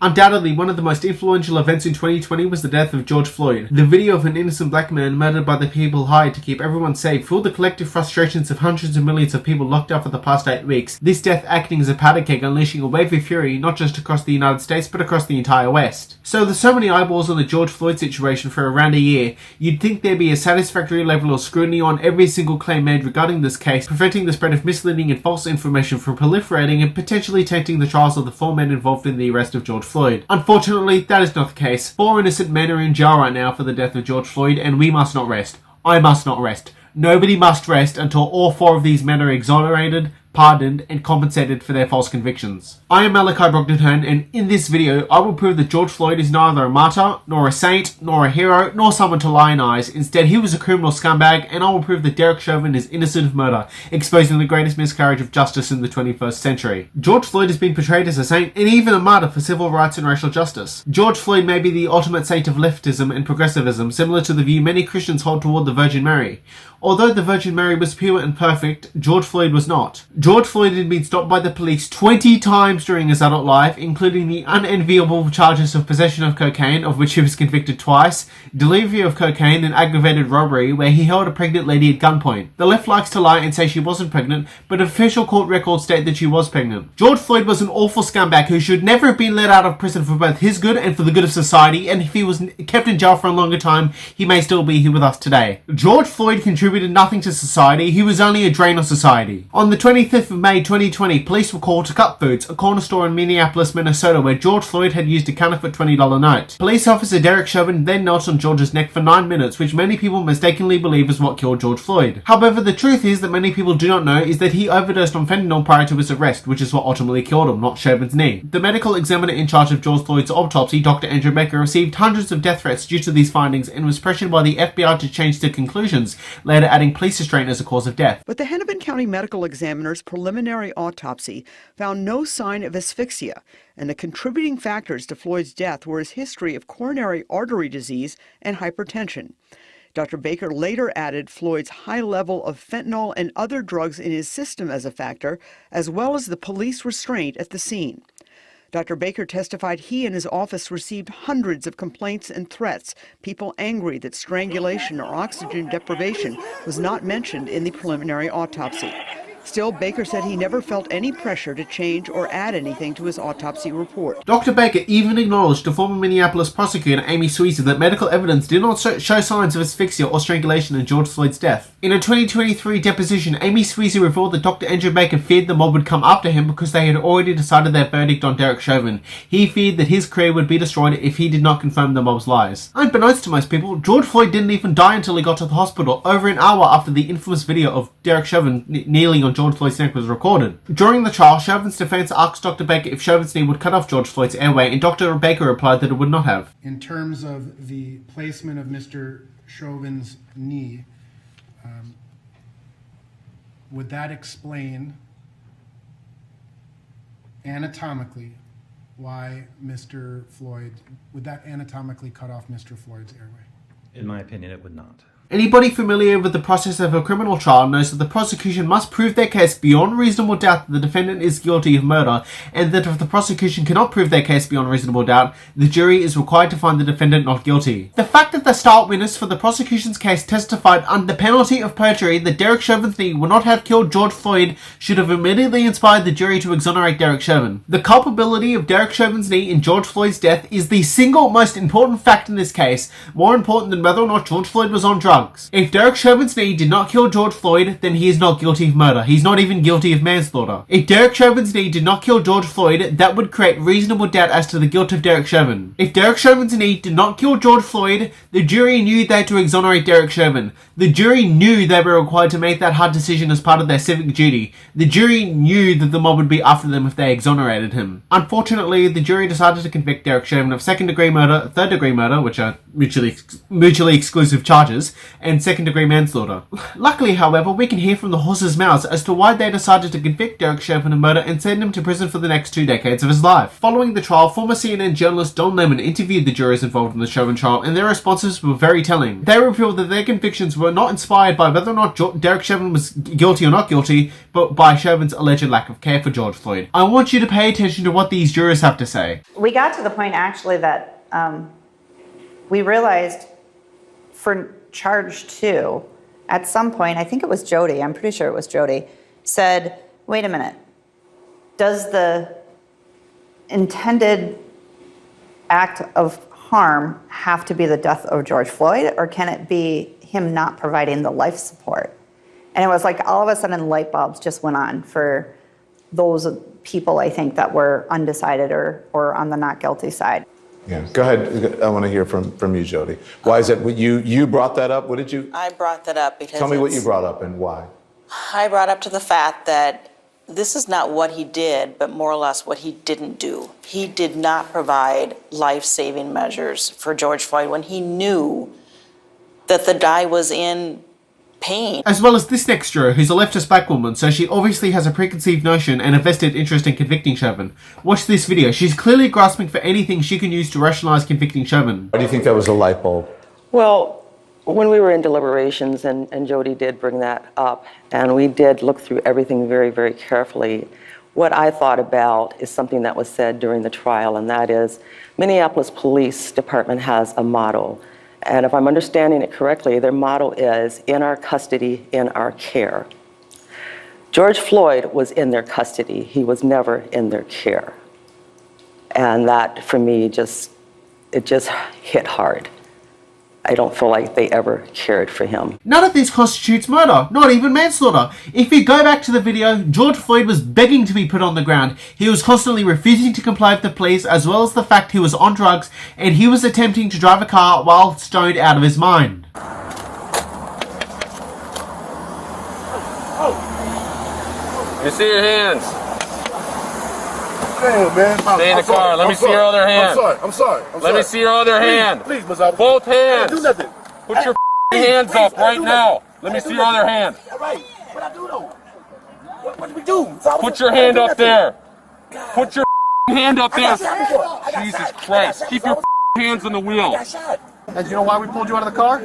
Undoubtedly, one of the most influential events in 2020 was the death of George Floyd. The video of an innocent black man murdered by the people hired to keep everyone safe fueled the collective frustrations of hundreds of millions of people locked up for the past 8 weeks. This death acting as a powder keg, unleashing a wave of fury not just across the United States but across the entire West. So there's so many eyeballs on the George Floyd situation for around a year, you'd think there'd be a satisfactory level of scrutiny on every single claim made regarding this case, preventing the spread of misleading and false information from proliferating and potentially tainting the trials of the 4 men involved in the arrest of George Floyd. Unfortunately, that is not the case. 4 innocent men are in jail right now for the death of George Floyd, and we must not rest. I must not rest. Nobody must rest until all 4 of these men are exonerated, pardoned, and compensated for their false convictions. I am Malachi Brogdon, and in this video, I will prove that George Floyd is neither a martyr, nor a saint, nor a hero, nor someone to lionise. Instead, he was a criminal scumbag, and I will prove that Derek Chauvin is innocent of murder, exposing the greatest miscarriage of justice in the 21st century. George Floyd has been portrayed as a saint, and even a martyr for civil rights and racial justice. George Floyd may be the ultimate saint of leftism and progressivism, similar to the view many Christians hold toward the Virgin Mary. Although the Virgin Mary was pure and perfect, George Floyd was not. George Floyd had been stopped by the police 20 times during his adult life, including the unenviable charges of possession of cocaine, of which he was convicted twice, delivery of cocaine, and aggravated robbery, where he held a pregnant lady at gunpoint. The left likes to lie and say she wasn't pregnant, but official court records state that she was pregnant. George Floyd was an awful scumbag who should never have been let out of prison for both his good and for the good of society, and if he was kept in jail for a longer time, he may still be here with us today. George Floyd contributed nothing to society, he was only a drain on society. On the 25th of May 2020, police were called to Cup Foods, a corner store in Minneapolis, Minnesota, where George Floyd had used a counterfeit $20 note. Police officer Derek Chauvin then knelt on George's neck for 9 minutes, which many people mistakenly believe is what killed George Floyd. However, the truth is that many people do not know is that he overdosed on fentanyl prior to his arrest, which is what ultimately killed him, not Chauvin's knee. The medical examiner in charge of George Floyd's autopsy, Dr. Andrew Baker, received hundreds of death threats due to these findings and was pressured by the FBI to change their conclusions, later adding police restraint as a cause of death. But the Hennepin County Medical Examiner's preliminary autopsy found no sign of asphyxia, and the contributing factors to Floyd's death were his history of coronary artery disease and hypertension. Dr. Baker later added Floyd's high level of fentanyl and other drugs in his system as a factor, as well as the police restraint at the scene. Dr. Baker testified he and his office received hundreds of complaints and threats, people angry that strangulation or oxygen deprivation was not mentioned in the preliminary autopsy. Still, Baker said he never felt any pressure to change or add anything to his autopsy report. Dr. Baker even acknowledged to former Minneapolis prosecutor Amy Sweezy that medical evidence did not show signs of asphyxia or strangulation in George Floyd's death. In a 2023 deposition, Amy Sweezy revealed that Dr. Andrew Baker feared the mob would come after him because they had already decided their verdict on Derek Chauvin. He feared that his career would be destroyed if he did not confirm the mob's lies. Unbeknownst to most people, George Floyd didn't even die until he got to the hospital, over an hour after the infamous video of Derek Chauvin kneeling on George Floyd's neck was recorded. During the trial, Chauvin's defense asked Dr. Baker if Chauvin's knee would cut off George Floyd's airway, and Dr. Baker replied that it would not have. In terms of the placement of Mr. Chauvin's knee, would that explain anatomically why Mr. Floyd, would that anatomically cut off Mr. Floyd's airway? In my opinion, it would not. Anybody familiar with the process of a criminal trial knows that the prosecution must prove their case beyond reasonable doubt that the defendant is guilty of murder, and that if the prosecution cannot prove their case beyond reasonable doubt, the jury is required to find the defendant not guilty. The fact that the star witness for the prosecution's case testified under penalty of perjury that Derek Chauvin's knee would not have killed George Floyd should have immediately inspired the jury to exonerate Derek Chauvin. The culpability of Derek Chauvin's knee in George Floyd's death is the single most important fact in this case, more important than whether or not George Floyd was on drugs. If Derek Chauvin's knee did not kill George Floyd, then he is not guilty of murder. He's not even guilty of manslaughter. If Derek Chauvin's knee did not kill George Floyd, that would create reasonable doubt as to the guilt of Derek Chauvin. If Derek Chauvin's knee did not kill George Floyd, the jury knew they had to exonerate Derek Chauvin. The jury knew they were required to make that hard decision as part of their civic duty. The jury knew that the mob would be after them if they exonerated him. Unfortunately, the jury decided to convict Derek Chauvin of second-degree murder, third-degree murder, which are mutually exclusive charges, and second-degree manslaughter. Luckily, however, we can hear from the horse's mouths as to why they decided to convict Derek Chauvin of murder and send him to prison for the next 2 decades of his life. Following the trial, former CNN journalist Don Lemon interviewed the jurors involved in the Chauvin trial, and their responses were very telling. They revealed that their convictions were not inspired by whether or not Derek Chauvin was guilty or not guilty, but by Chauvin's alleged lack of care for George Floyd. I want you to pay attention to what these jurors have to say. We got to the point actually that we realized for charge 2, at some point, I think it was Jody, I'm pretty sure it was Jody, said, wait a minute, does the intended act of harm have to be the death of George Floyd, or can it be him not providing the life support? And it was like all of a sudden light bulbs just went on for those people, I think, that were undecided or on the not guilty side. Yeah, go ahead. I want to hear from you, Jody. Why is that? You brought that up? What did you? I brought that up because Tell me what you brought up and why. I brought up to the fact that this is not what he did, but more or less what he didn't do. He did not provide life-saving measures for George Floyd when he knew that the guy was in pain. As well as this next juror, who's a leftist black woman, so she obviously has a preconceived notion and a vested interest in convicting Chauvin. Watch this video. She's clearly grasping for anything she can use to rationalize convicting Chauvin. Why do you think that was a light bulb? Well, when we were in deliberations, and Jody did bring that up, and we did look through everything very, very carefully, what I thought about is something that was said during the trial, and that is Minneapolis Police Department has a motto. And if I'm understanding it correctly, their motto is, in our custody, in our care. George Floyd was in their custody. He was never in their care. And that, for me, it just hit hard. I don't feel like they ever cared for him. None of this constitutes murder, not even manslaughter. If you go back to the video, George Floyd was begging to be put on the ground. He was constantly refusing to comply with the police, as well as the fact he was on drugs, and he was attempting to drive a car while stoned out of his mind. Let me see your hands. Damn, man. Stay in the car. Let me see your other hand. I'm sorry. Let me see your other hand. Please, Mazab. Both hands. Do nothing. Put your hands up right now. Let me see your other hand. All right. What I do, though? What do we do? Put your hand up there. Put your hand up there. Jesus Christ. Keep your hands on the wheel. And you know why we pulled you out of the car?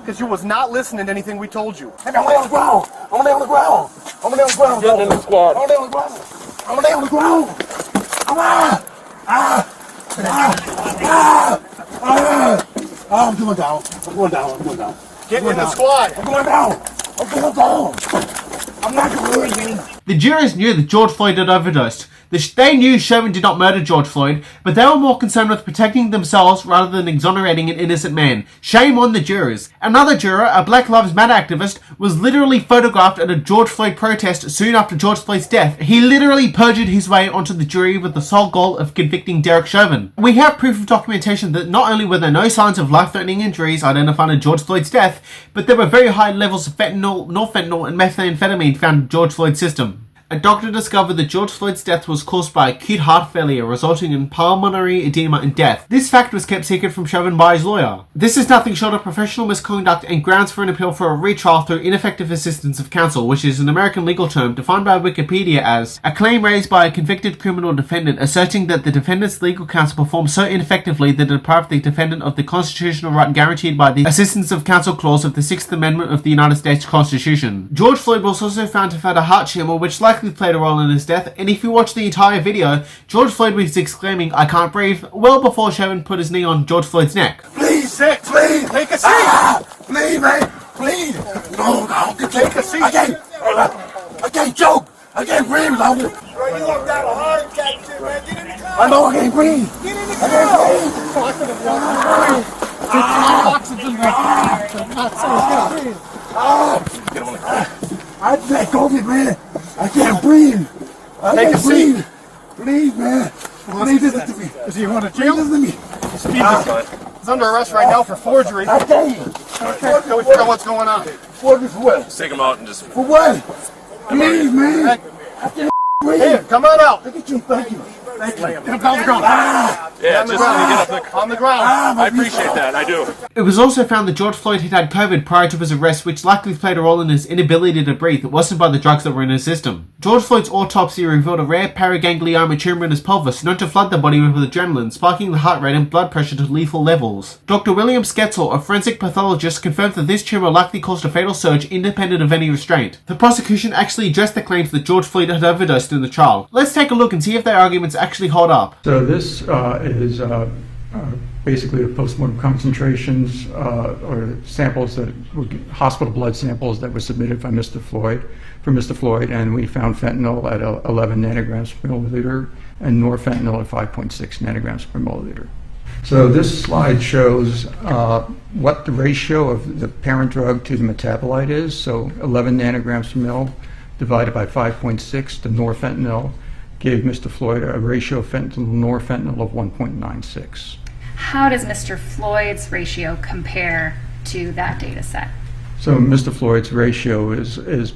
Because you was not listening to anything we told you. I'm on the ground. I'm on the ground. I'm on the ground. Get in the squad. I'm on the ground. I'm on the ground. I'm going down. I'm going down. Get in the squad. I'm going down. I'm not going to lose anything. The jurors knew that George Floyd had overdosed. They knew Chauvin did not murder George Floyd, but they were more concerned with protecting themselves rather than exonerating an innocent man. Shame on the jurors. Another juror, a Black Lives Matter activist, was literally photographed at a George Floyd protest soon after George Floyd's death. He literally perjured his way onto the jury with the sole goal of convicting Derek Chauvin. We have proof of documentation that not only were there no signs of life-threatening injuries identified in George Floyd's death, but there were very high levels of fentanyl, norfentanyl, and methamphetamine found in George Floyd's system. A doctor discovered that George Floyd's death was caused by acute heart failure, resulting in pulmonary edema and death. This fact was kept secret from Chauvin by his lawyer. This is nothing short of professional misconduct and grounds for an appeal for a retrial through ineffective assistance of counsel, which is an American legal term defined by Wikipedia as a claim raised by a convicted criminal defendant asserting that the defendant's legal counsel performed so ineffectively that it deprived the defendant of the constitutional right guaranteed by the assistance of counsel clause of the 6th Amendment of the United States Constitution. George Floyd was also found to have had a heart tumor, which likely played a role in his death, and if you watch the entire video, George Floyd was exclaiming, "I can't breathe," well before Chauvin put his knee on George Floyd's neck. Please, take a seat. Please, man. Please. No, take a seat. I can't choke. I can't breathe without you. Bro, you gonna die of a heart attack, shit, man. Get in the car. I know I can't breathe. Get in the car. I could have done oxygen. Get on the car. I had COVID, man. I can't breathe. I can't breathe. Please, man. Please listen to me. Is he going to jail? Listen to me. He's under arrest right now for forgery. I tell you. Okay. So we figure out what's going on. Forgery for what? Just take him out and just... For what? Please, man. I can't breathe. Here, come on out. Look at you. Thank you. Get up on the ground. Yeah, just get up on the ground. I appreciate that, I do. It was also found that George Floyd had COVID prior to his arrest, which likely played a role in his inability to breathe. It wasn't by the drugs that were in his system. George Floyd's autopsy revealed a rare paraganglioma tumor in his pelvis, known to flood the body with adrenaline, spiking the heart rate and blood pressure to lethal levels. Dr. William Sketzel, a forensic pathologist, confirmed that this tumor likely caused a fatal surge independent of any restraint. The prosecution actually addressed the claims that George Floyd had overdosed in the trial. Let's take a look and see if their arguments actually hold up. So this is basically the postmortem concentrations or samples that were hospital blood samples that were submitted by Mr. Floyd, and we found fentanyl at 11 nanograms per milliliter and norfentanyl at 5.6 nanograms per milliliter. So this slide shows what the ratio of the parent drug to the metabolite is. So 11 nanograms per mil divided by 5.6, the norfentanyl gave Mr. Floyd a ratio of fentanyl to norfentanyl of 1.96. How does Mr. Floyd's ratio compare to that data set? So Mr. Floyd's ratio is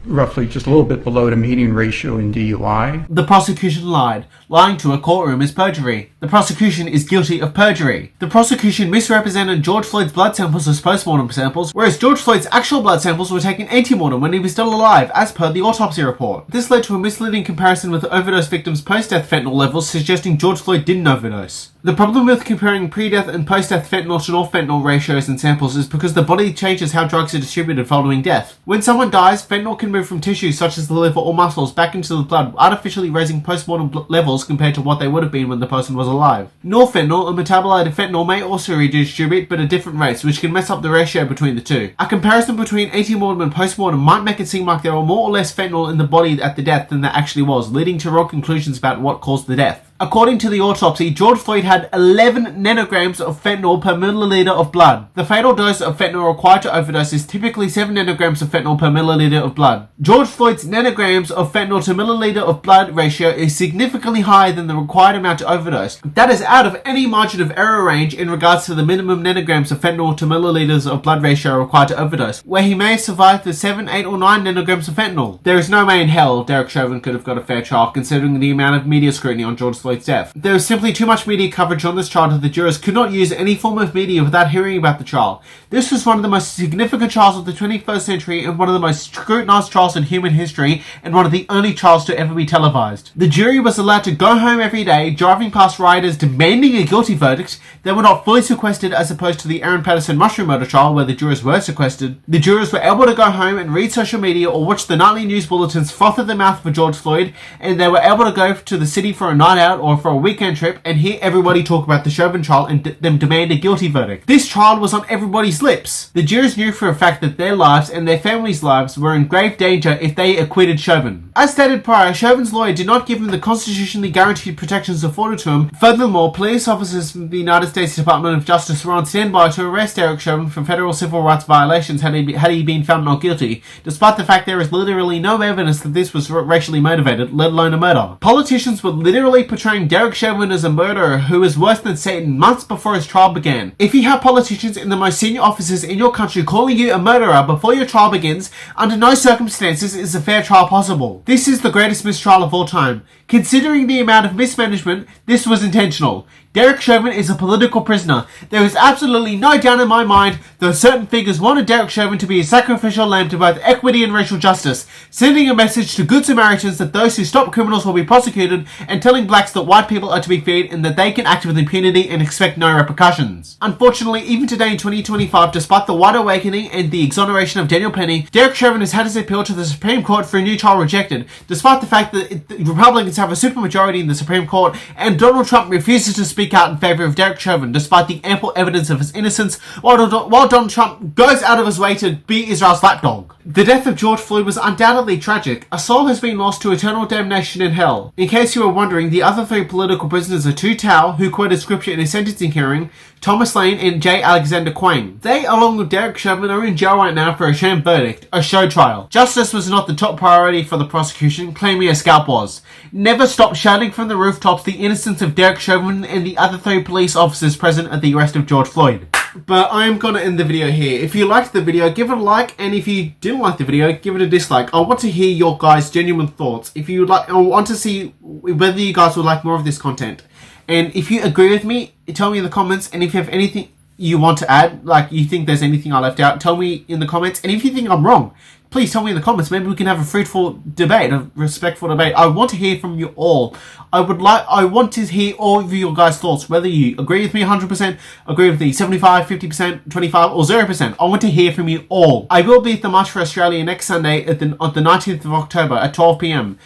roughly just a little bit below the median ratio in DUI. The prosecution lied. Lying to a courtroom is perjury. The prosecution is guilty of perjury. The prosecution misrepresented George Floyd's blood samples as postmortem samples, whereas George Floyd's actual blood samples were taken antemortem when he was still alive, as per the autopsy report. This led to a misleading comparison with overdose victims' post-death fentanyl levels, suggesting George Floyd didn't overdose. The problem with comparing pre-death and post-death fentanyl to norfentanyl ratios and samples is because the body changes how drugs are distributed following death. When someone dies, fentanyl can move from tissues such as the liver or muscles back into the blood, artificially raising postmortem levels compared to what they would have been when the person was alive. Norfentanyl, a metabolite of fentanyl, may also redistribute, but at different rates, which can mess up the ratio between the two. A comparison between antemortem and postmortem might make it seem like there were more or less fentanyl in the body at the death than there actually was, leading to wrong conclusions about what caused the death. According to the autopsy, George Floyd had 11 nanograms of fentanyl per milliliter of blood. The fatal dose of fentanyl required to overdose is typically 7 nanograms of fentanyl per milliliter of blood. George Floyd's nanograms of fentanyl to milliliter of blood ratio is significantly higher than the required amount to overdose. That is out of any margin of error range in regards to the minimum nanograms of fentanyl to milliliters of blood ratio required to overdose, where he may have survived with 7, 8 or 9 nanograms of fentanyl. There is no way in hell Derek Chauvin could have got a fair trial considering the amount of media scrutiny on George Floyd's death. There was simply too much media coverage on this trial that the jurors could not use any form of media without hearing about the trial. This was one of the most significant trials of the 21st century and one of the most scrutinized trials in human history and one of the only trials to ever be televised. The jury was allowed to go home every day, driving past rioters demanding a guilty verdict. They were not fully sequestered as opposed to the Aaron Patterson mushroom murder trial where the jurors were sequestered. The jurors were able to go home and read social media or watch the nightly news bulletins froth at the mouth for George Floyd, and they were able to go to the city for a night out or for a weekend trip and hear everybody talk about the Chauvin trial and them demand a guilty verdict. This trial was on everybody's lips. The jurors knew for a fact that their lives and their families' lives were in grave danger if they acquitted Chauvin. As stated prior, Chauvin's lawyer did not give him the constitutionally guaranteed protections afforded to him. Furthermore, police officers from the United States Department of Justice were on standby to arrest Derek Chauvin for federal civil rights violations had he been found not guilty, despite the fact there is literally no evidence that this was racially motivated, let alone a murder. Politicians were literally portraying Derek Chauvin as a murderer who is worse than Satan months before his trial began. If you have politicians in the most senior offices in your country calling you a murderer before your trial begins, under no circumstances is a fair trial possible. This is the greatest mistrial of all time. Considering the amount of mismanagement, this was intentional. Derek Chauvin is a political prisoner. There is absolutely no doubt in my mind that certain figures wanted Derek Chauvin to be a sacrificial lamb to both equity and racial justice, sending a message to good Samaritans that those who stop criminals will be prosecuted and telling blacks that white people are to be feared and that they can act with impunity and expect no repercussions. Unfortunately, even today in 2025, despite the white awakening and the exoneration of Daniel Penny, Derek Chauvin has had his appeal to the Supreme Court for a new trial rejected, despite the fact that the Republicans have a supermajority in the Supreme Court and Donald Trump refuses to speak out in favour of Derek Chauvin despite the ample evidence of his innocence, while Donald Trump goes out of his way to be Israel's lapdog. The death of George Floyd was undoubtedly tragic. A soul has been lost to eternal damnation in hell. In case you were wondering, the other 3 political prisoners are Tu Tao, who quoted scripture in a sentencing hearing, Thomas Lane and J. Alexander Quang. They, along with Derek Chauvin, are in jail right now for a sham verdict, a show trial. Justice was not the top priority for the prosecution, claiming a scalp was. Never stop shouting from the rooftops the innocence of Derek Chauvin and the other 3 police officers present at the arrest of George Floyd. But I am going to end the video here. If you liked the video, give it a like, and if you didn't like the video, give it a dislike. I want to hear your guys' genuine thoughts. If you would like, I want to see whether you guys would like more of this content. And if you agree with me, tell me in the comments. And if you have anything you want to add, like you think there's anything I left out, tell me in the comments. And if you think I'm wrong, please tell me in the comments. Maybe we can have a fruitful debate, a respectful debate. I want to hear from you all. I want to hear all of your guys' thoughts, whether you agree with me 100%, agree with me 75, 50%, 25, or 0%. I want to hear from you all. I will be at the March for Australia next Sunday on the 19th of October at 12 p.m.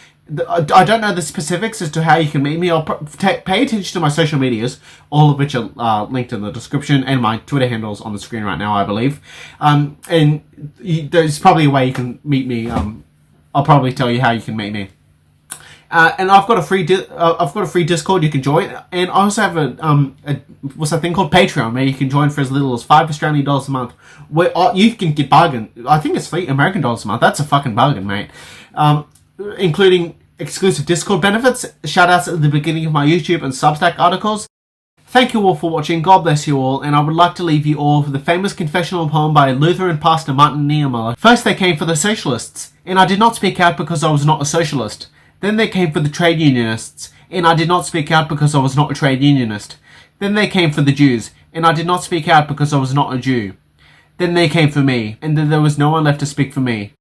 I don't know the specifics as to how you can meet me. I'll pay attention to my social medias, all of which are linked in the description, and my Twitter handles on the screen right now, I believe. And there's probably a way you can meet me. I'll probably tell you how you can meet me. And I've got a free Discord you can join, and I also have what's that thing called Patreon, where you can join for as little as $5 Australian a month, where you can get bargain. I think it's $3 American a month. That's a fucking bargain, mate. Including exclusive Discord benefits, shoutouts at the beginning of my YouTube and Substack articles. Thank you all for watching, God bless you all, and I would like to leave you all with the famous confessional poem by Lutheran pastor Martin Niemöller. First they came for the socialists, and I did not speak out because I was not a socialist. Then they came for the trade unionists, and I did not speak out because I was not a trade unionist. Then they came for the Jews, and I did not speak out because I was not a Jew. Then they came for me, and then there was no one left to speak for me.